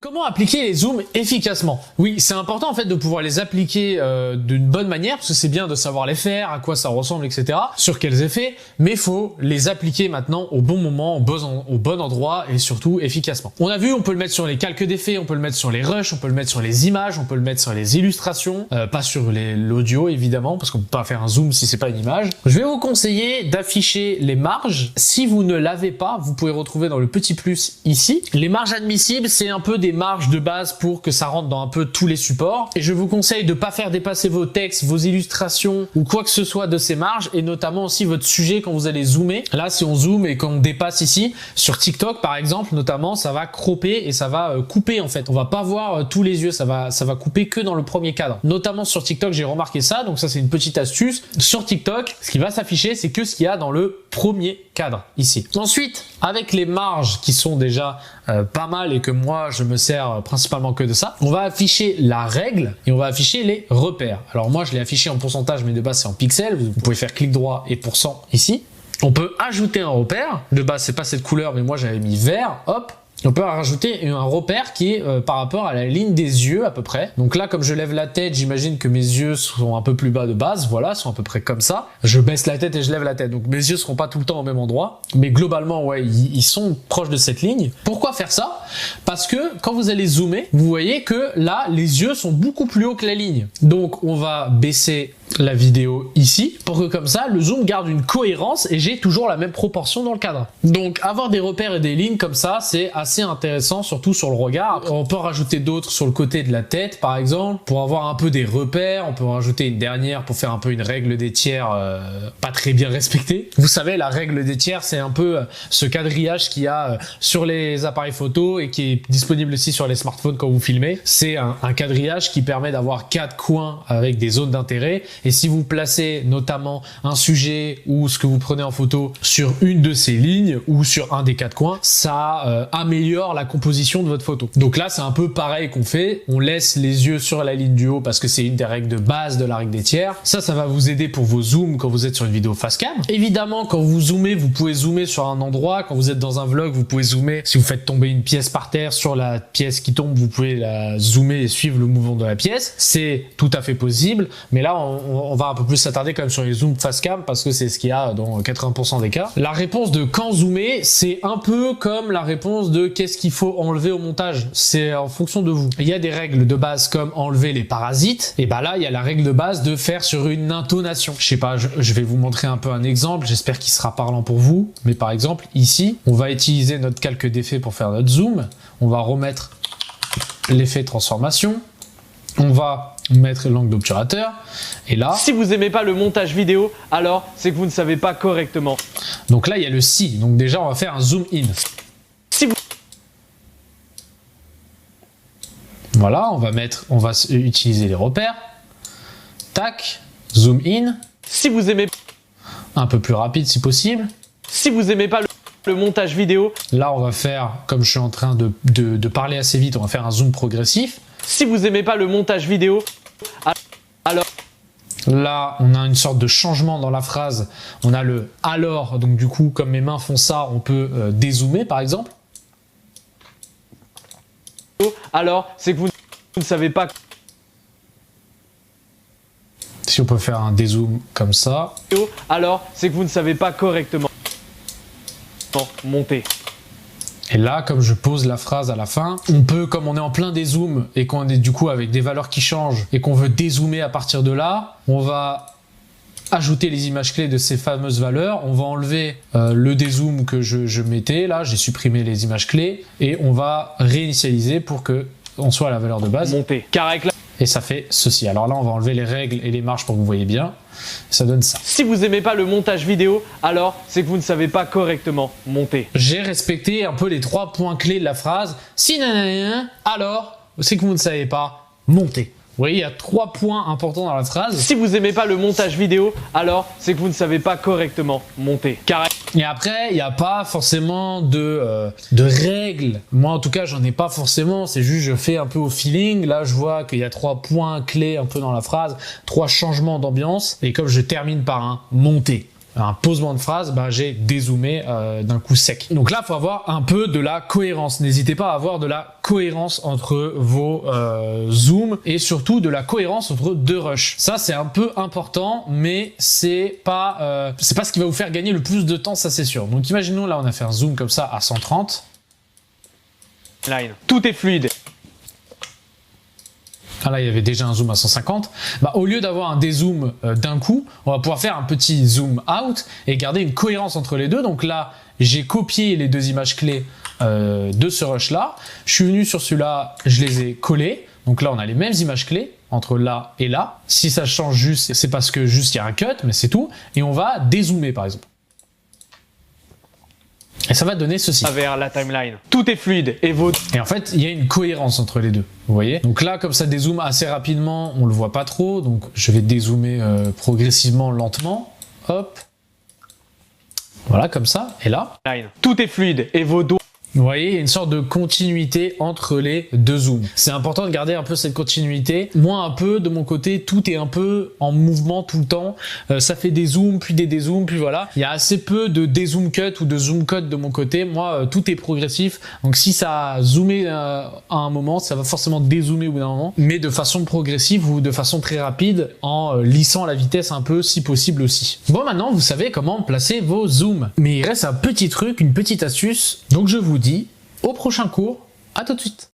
Comment appliquer les zooms efficacement? Oui, c'est important en fait de pouvoir les appliquer d'une bonne manière, parce que c'est bien de savoir les faire, à quoi ça ressemble, etc. Sur quels effets, mais il faut les appliquer maintenant au bon moment, au bon endroit et surtout efficacement. On a vu, on peut le mettre sur les calques d'effets, on peut le mettre sur les rushs, on peut le mettre sur les images, on peut le mettre sur les illustrations, pas sur l'audio évidemment, parce qu'on peut pas faire un zoom si c'est pas une image. Je vais vous conseiller d'afficher les marges. Si vous ne l'avez pas, vous pouvez retrouver dans le petit plus ici. Les marges admissibles, c'est un peu des marges de base pour que ça rentre dans un peu tous les supports, et je vous conseille de pas faire dépasser vos textes, vos illustrations ou quoi que ce soit de ces marges, et notamment aussi votre sujet quand vous allez zoomer. Là, si on zoome et qu'on dépasse ici sur TikTok par exemple, notamment, ça va cropper et ça va couper en fait. On va pas voir tous les yeux, ça va couper que dans le premier cadre. Notamment sur TikTok, j'ai remarqué ça, donc ça c'est une petite astuce. Sur TikTok, ce qui va s'afficher, c'est que ce qu'il y a dans le premier cadre ici. Ensuite, avec les marges qui sont déjà pas mal et que moi je me sers principalement que de ça, on va afficher la règle et on va afficher les repères. Alors moi je l'ai affiché en pourcentage, mais de base c'est en pixels. Vous pouvez faire clic droit et pourcent ici. On peut ajouter un repère. De base c'est pas cette couleur, mais moi j'avais mis vert. Hop. On peut rajouter un repère qui est par rapport à la ligne des yeux à peu près. Donc là, comme je lève la tête, j'imagine que mes yeux sont un peu plus bas de base. Voilà, sont à peu près comme ça. Je baisse la tête et je lève la tête. Donc mes yeux seront pas tout le temps au même endroit. Mais globalement, ouais, ils sont proches de cette ligne. Pourquoi faire ça? Parce que quand vous allez zoomer, vous voyez que là, les yeux sont beaucoup plus hauts que la ligne. Donc on va baisser la vidéo ici pour que comme ça, le zoom garde une cohérence et j'ai toujours la même proportion dans le cadre. Donc avoir des repères et des lignes comme ça, c'est assez intéressant, surtout sur le regard. On peut en rajouter d'autres sur le côté de la tête par exemple pour avoir un peu des repères. On peut en rajouter une dernière pour faire un peu une règle des tiers pas très bien respectée. Vous savez, la règle des tiers, c'est un peu ce quadrillage qu'il y a sur les appareils photo et qui est disponible aussi sur les smartphones quand vous filmez. C'est un quadrillage qui permet d'avoir 4 coins avec des zones d'intérêt. Et si vous placez notamment un sujet ou ce que vous prenez en photo sur une de ces lignes ou sur un des 4 coins, ça améliore la composition de votre photo. Donc là, c'est un peu pareil qu'on fait. On laisse les yeux sur la ligne du haut parce que c'est une des règles de base de la règle des tiers. Ça va vous aider pour vos zooms quand vous êtes sur une vidéo face cam. Évidemment, quand vous zoomez, vous pouvez zoomer sur un endroit. Quand vous êtes dans un vlog, vous pouvez zoomer. Si vous faites tomber une pièce par terre, sur la pièce qui tombe, vous pouvez la zoomer et suivre le mouvement de la pièce. C'est tout à fait possible. Mais là, on va un peu plus s'attarder quand même sur les zooms face cam parce que c'est ce qu'il y a dans 80% des cas. La réponse de quand zoomer, c'est un peu comme la réponse de qu'est-ce qu'il faut enlever au montage. C'est en fonction de vous. Il y a des règles de base comme enlever les parasites. Et bah là, il y a la règle de base de faire sur une intonation. Je sais pas, je vais vous montrer un peu un exemple. J'espère qu'il sera parlant pour vous. Mais par exemple, ici, on va utiliser notre calque d'effet pour faire notre zoom. On va remettre l'effet transformation. On va mettre l'angle d'obturateur et là, si vous aimez pas le montage vidéo, alors c'est que vous ne savez pas correctement. Donc là il y a le si, donc déjà on va faire un zoom in. Si vous... Voilà, on va utiliser les repères. Tac, zoom in. Si vous aimez, un peu plus rapide si possible. Si vous aimez pas le montage vidéo, là on va faire, comme je suis en train de parler assez vite, on va faire un zoom progressif. Si vous aimez pas le montage vidéo, alors... Là, on a une sorte de changement dans la phrase. On a le « alors », donc du coup, comme mes mains font ça, on peut dézoomer par exemple. Alors, c'est que vous ne savez pas... Si on peut faire un dézoom comme ça. Alors, c'est que vous ne savez pas correctement monter. Et là, comme je pose la phrase à la fin, on peut, comme on est en plein dézoom et qu'on est du coup avec des valeurs qui changent et qu'on veut dézoomer à partir de là, on va ajouter les images clés de ces fameuses valeurs, on va enlever le dézoom que je mettais, là j'ai supprimé les images clés et on va réinitialiser pour que on soit à la valeur de base. Monter. Car avec la... Et ça fait ceci. Alors là, on va enlever les règles et les marges pour que vous voyez bien. Ça donne ça. Si vous aimez pas le montage vidéo, alors c'est que vous ne savez pas correctement monter. J'ai respecté un peu les 3 points clés de la phrase. Si nanana, alors c'est que vous ne savez pas monter. Vous voyez, il y a 3 points importants dans la phrase. Si vous aimez pas le montage vidéo, alors c'est que vous ne savez pas correctement monter. Car... Et après, il n'y a pas forcément de règles. Moi, en tout cas, j'en ai pas forcément. C'est juste, je fais un peu au feeling. Là, je vois qu'il y a 3 points clés un peu dans la phrase, 3 changements d'ambiance. Et comme je termine par un monter. un posement de phrase, bah, j'ai dézoomé d'un coup sec. Donc là, il faut avoir un peu de la cohérence. N'hésitez pas à avoir de la cohérence entre vos zooms et surtout de la cohérence entre deux rushs. Ça, c'est un peu important, mais c'est pas ce qui va vous faire gagner le plus de temps, ça c'est sûr. Donc imaginons là, on a fait un zoom comme ça à 130. Line. Tout est fluide. Ah là, il y avait déjà un zoom à 150. Bah, au lieu d'avoir un dézoom d'un coup, on va pouvoir faire un petit zoom out et garder une cohérence entre les deux. Donc là, j'ai copié les deux images clés de ce rush-là. Je suis venu sur celui-là, je les ai collés. Donc là, on a les mêmes images clés entre là et là. Si ça change juste, c'est parce que juste il y a un cut, mais c'est tout. Et on va dézoomer, par exemple. Et ça va donner ceci. Vers la timeline. Tout est fluide et vos... Et en fait, il y a une cohérence entre les deux. Vous voyez? Donc là, comme ça dézoome assez rapidement, on le voit pas trop. Donc je vais dézoomer progressivement, lentement. Hop. Voilà, comme ça. Et là. Line. Tout est fluide et vos doigts... Vous voyez, il y a une sorte de continuité entre les deux zooms. C'est important de garder un peu cette continuité. Moi, un peu, de mon côté, tout est un peu en mouvement tout le temps. Ça fait des zooms, puis des dézooms, puis voilà. Il y a assez peu de dézoom cut ou de zoom cut de mon côté. Moi, tout est progressif. Donc si ça a zoomé à un moment, ça va forcément dézoomer au bout d'un moment. Mais de façon progressive ou de façon très rapide, en lissant la vitesse un peu, si possible aussi. Bon, maintenant, vous savez comment placer vos zooms. Mais il reste un petit truc, une petite astuce. Donc je vous dis au prochain cours, à tout de suite.